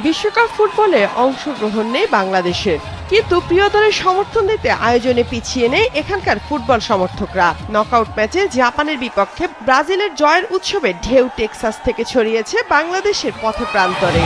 বিশ্বকাপ ফুটবলে অংশগ্রহণ নেই বাংলাদেশের, কিন্তু প্রিয় দলের সমর্থন দিতে আয়োজনে পিছিয়ে নেই এখানকার ফুটবল সমর্থকরা। নকআউট ম্যাচে জাপানের বিপক্ষে ব্রাজিলের জয়ের উৎসবে ঢেউ টেক্সাস থেকে ছড়িয়েছে বাংলাদেশের পথে প্রান্তরে।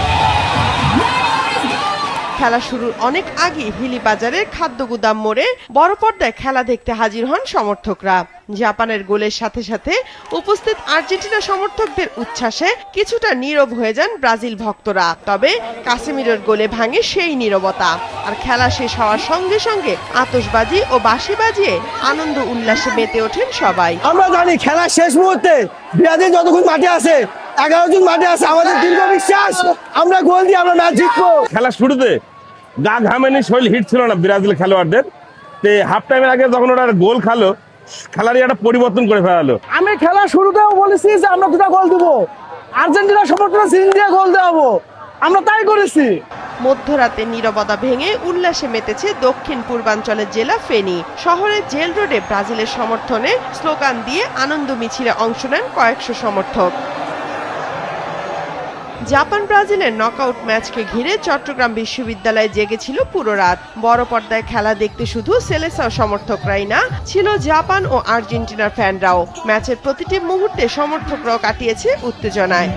খেলা শুরুর অনেক আগে হিলি বাজারের খাদ্য গুদাম মোড়ে বড় পর্দায় খেলা দেখতে হাজির হন সমর্থকরা। জাপানের গোলের সাথে সাথে উপস্থিত আর্জেন্টিনা সমর্থকদের উচ্ছ্বাসে কিছুটা নীরব হয়ে যান ব্রাজিল ভক্তরা। তবে কাসেমিরোর গোলে ভাঙে সেই নীরবতা। আর খেলা শেষ হওয়ার সঙ্গে সঙ্গে আতশবাজি ও বাঁশি বাজিয়ে আনন্দ উল্লাসে মেতে ওঠেন সবাই। আমরা জানি খেলা শেষ মুহূর্তে ব্রাজিল যতক্ষণ মাঠে আছে 11 জন মাঠে আছে, আমাদের দীর্ঘ বিশ্বাস আমরা গোল দিয়ে আমরা ম্যাচ জিতবো। খেলা শুরুতে গা ঘামেনি, শরীর হিট ছিল না ব্রাজিল খেলোয়াড়দের। হাফ টাইমের আগে যখন ওরা গোল খালো, খেলারই একটা পরিবর্তন করে ফেলালো। আমি খেলা শুরুতেও বলেছি যে আমরা 2টা গোল দেবো, আর্জেন্টিনা সমর্থকরা সিরিজ দিয়ে গোল দেবো, আমরা তাই করেছি। মধ্যরাতে নীরবতা ভেঙে উল্লাসে মেতেছে দক্ষিণ পূর্বাঞ্চলের জেলা ফেনী। শহরের জেল রোডে ব্রাজিলের সমর্থনে স্লোগান দিয়ে আনন্দ মিছিলে অংশ নেন কয়েকশো সমর্থক। জাপান ব্রাজিলের নকআউট ম্যাচকে ঘিরে চট্টগ্রাম বিশ্ববিদ্যালয়ে জেগেছিল পুরো রাত। বড় পর্দায় খেলা দেখতে শুধু সেলেসাও সমর্থকরাই না, ছিল জাপান ও আর্জেন্টিনার ফ্যানরাও। ম্যাচের প্রতিটি মুহূর্তে সমর্থকরাও কাটিয়েছে উত্তেজনায়।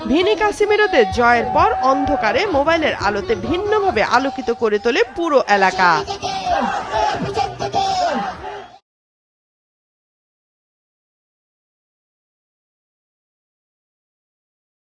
ভিনি কাসেমিরোদের জয়ের পর অন্ধকারে মোবাইলের আলোতে ভিন্নভাবে আলোকিত করে তোলে পুরো এলাকা।